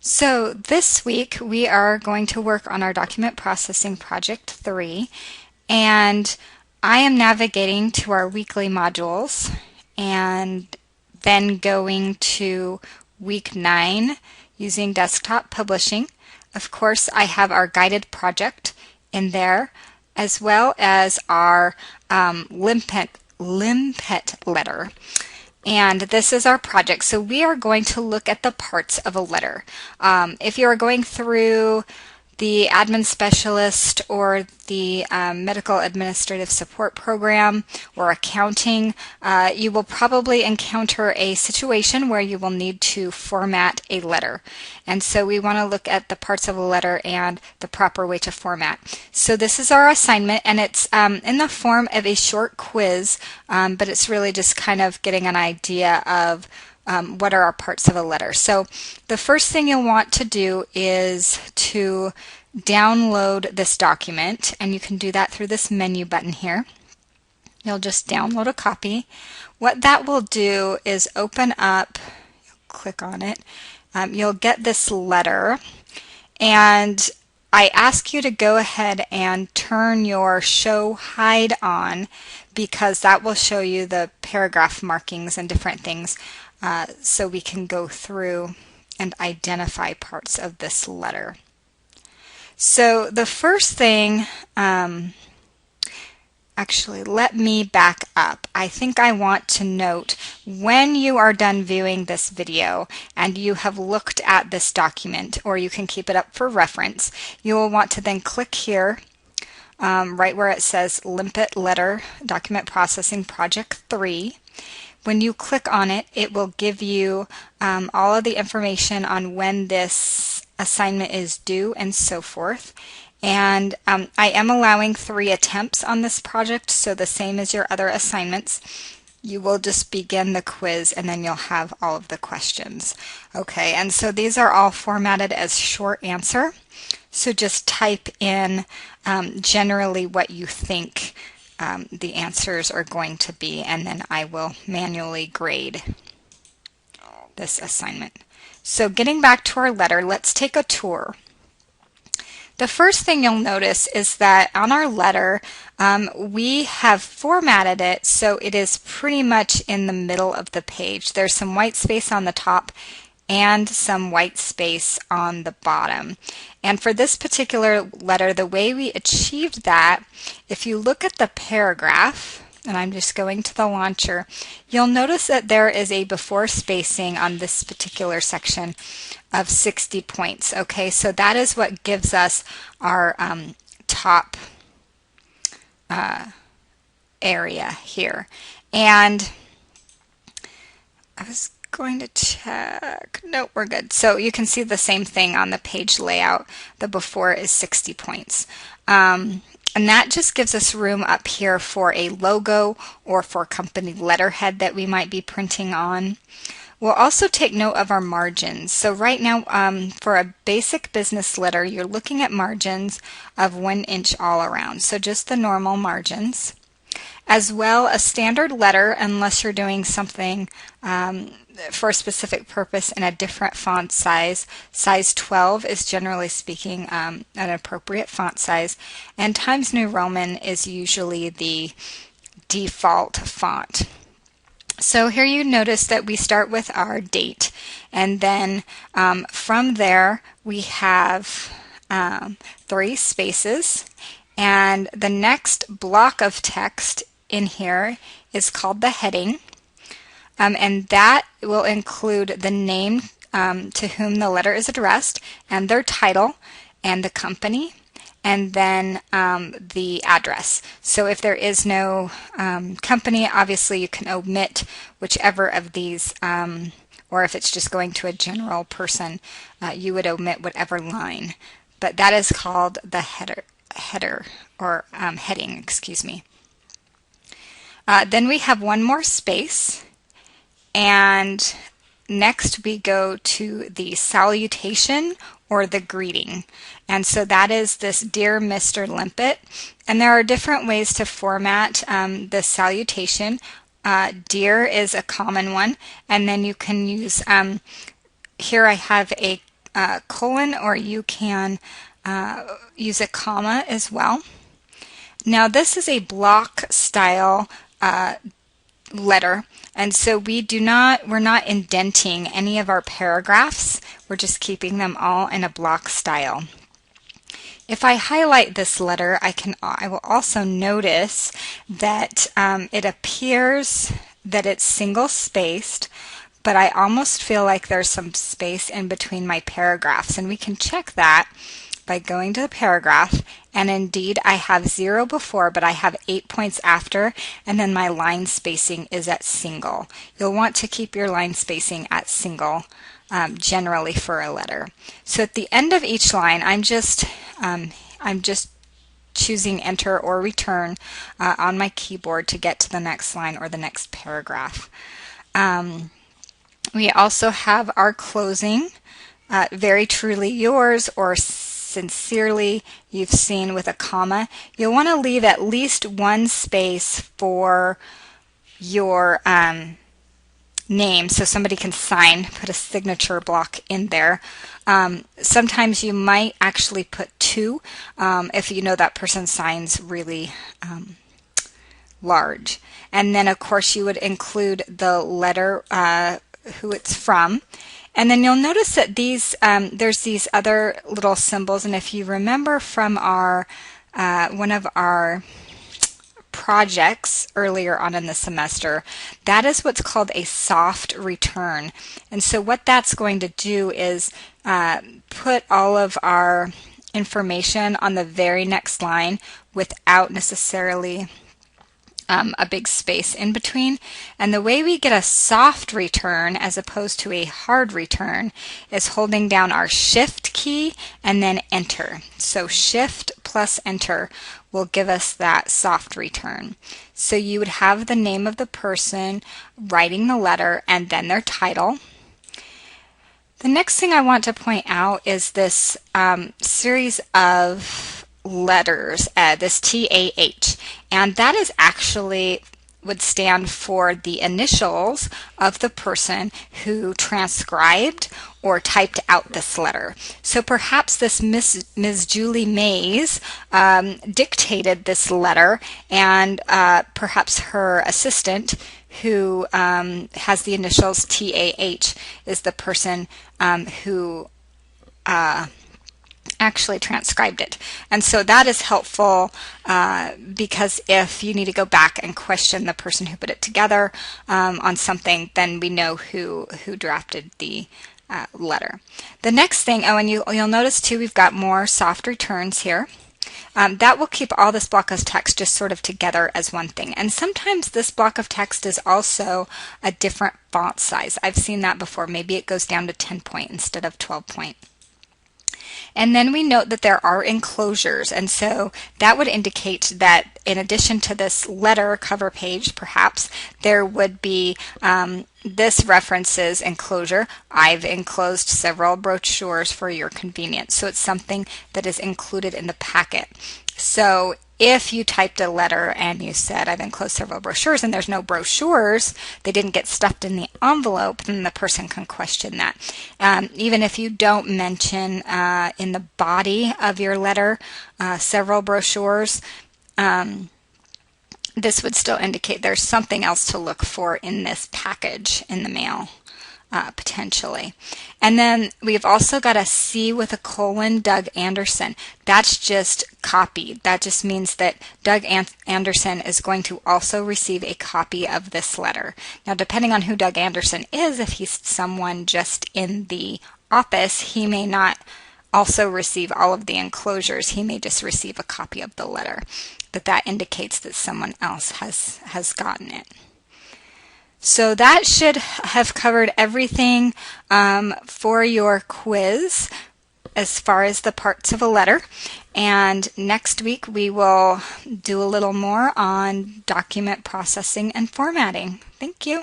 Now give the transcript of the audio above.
So this week we are going to work on our document processing project 3, and I am navigating to our weekly modules and then going to week 9 using desktop publishing. Of course, I have our guided project in there, as well as our Limpett Letter. And this is our project. So we are going to look at the parts of a letter. If you are going through the admin specialist or the medical administrative support program or accounting, you will probably encounter a situation where you will need to format a letter. And so we want to look at the parts of a letter and the proper way to format. So this is our assignment, and it's in the form of a short quiz, but it's really just kind of getting an idea of what are our parts of a letter. So the first thing you'll want to do is to download this document, and you can do that through this menu button here. You'll just download a copy. What that will do is open up, click on it, you'll get this letter, and I ask you to go ahead and turn your show hide on, because that will show you the paragraph markings and different things, so we can go through and identify parts of this letter. So the first thing, actually let me back up. I think I want to note, when you are done viewing this video and you have looked at this document, or you can keep it up for reference, you will want to then click here right where it says Limpett Letter Document Processing Project 3. When you click on it, it will give you all of the information on when this assignment is due and so forth. And I am allowing 3 attempts on this project, so the same as your other assignments. You will just begin the quiz and then you'll have all of the questions. Okay, and so these are all formatted as short answer. So just type in generally what you think the answers are going to be, and then I will manually grade this assignment. So getting back to our letter, let's take a tour. The first thing you'll notice is that on our letter, we have formatted it so it is pretty much in the middle of the page. There's some white space on the top and some white space on the bottom. And for this particular letter, the way we achieved that, if you look at the paragraph, and I'm just going to the launcher, you'll notice that there is a before spacing on this particular section of 60 points. Okay, so that is what gives us our top area here. And I was going to check. No, we're good. So you can see the same thing on the page layout. The before is 60 points. And that just gives us room up here for a logo or for company letterhead that we might be printing on. We'll also take note of our margins. So right now, for a basic business letter, you're looking at margins of 1 inch all around. So just the normal margins. As well, a standard letter, unless you're doing something for a specific purpose in a different font size. Size 12 is generally speaking an appropriate font size, and Times New Roman is usually the default font. So here you notice that we start with our date, and then from there we have 3 spaces, and the next block of text in here is called the heading. And that will include the name to whom the letter is addressed, and their title, and the company, and then the address. So if there is no company, obviously you can omit whichever of these, or if it's just going to a general person, you would omit whatever line. But that is called the header or heading, excuse me. Then we have one more space. And next we go to the salutation or the greeting. And so that is this Dear Mr. Limpett. And there are different ways to format the salutation. Dear is a common one. And then you can use, here I have a colon, or you can use a comma as well. Now this is a block style letter, and so we're not indenting any of our paragraphs. We're just keeping them all in a block style. If I highlight this letter, I will also notice that it appears that it's single spaced, but I almost feel like there's some space in between my paragraphs, and we can check that by going to the paragraph, and indeed I have 0 before, but I have 8 points after, and then my line spacing is at single. You'll want to keep your line spacing at single generally for a letter. So at the end of each line, I'm just choosing enter or return on my keyboard to get to the next line or the next paragraph. We also have our closing, very truly yours, or sincerely you've seen, with a comma. You'll want to leave at least one space for your name so somebody can sign, put a signature block in there. Sometimes you might actually put 2 if you know that person signs really large. And then of course you would include the letter, who it's from. And then you'll notice that there's these other little symbols, and if you remember from our one of our projects earlier on in the semester, that is what's called a soft return. And so what that's going to do is put all of our information on the very next line without necessarily a big space in between. And the way we get a soft return as opposed to a hard return is holding down our shift key and then enter. So shift plus enter will give us that soft return. So you would have the name of the person writing the letter and then their title. The next thing I want to point out is this series of letters, this TAH, and that is actually would stand for the initials of the person who transcribed or typed out this letter. So perhaps this Ms. Julie Mays dictated this letter, and perhaps her assistant, who has the initials TAH, is the person who actually transcribed it. And so that is helpful because if you need to go back and question the person who put it together on something, then we know who drafted the letter. The next thing, and you'll notice too, we've got more soft returns here. That will keep all this block of text just sort of together as one thing. And sometimes this block of text is also a different font size. I've seen that before. Maybe it goes down to 10 point instead of 12 point. And then we note that there are enclosures, and so that would indicate that in addition to this letter cover page, perhaps, there would be this references enclosure. I've enclosed several brochures for your convenience. So it's something that is included in the packet. So if you typed a letter and you said, I've enclosed several brochures, and there's no brochures, they didn't get stuffed in the envelope, then the person can question that. Even if you don't mention in the body of your letter several brochures, this would still indicate there's something else to look for in this package in the mail. Potentially. And then we've also got a C with a colon, Doug Anderson. That's just copied. That just means that Doug Anderson is going to also receive a copy of this letter. Now, depending on who Doug Anderson is, if he's someone just in the office, he may not also receive all of the enclosures. He may just receive a copy of the letter. But that indicates that someone else has gotten it. So that should have covered everything for your quiz as far as the parts of a letter. And next week we will do a little more on document processing and formatting. Thank you.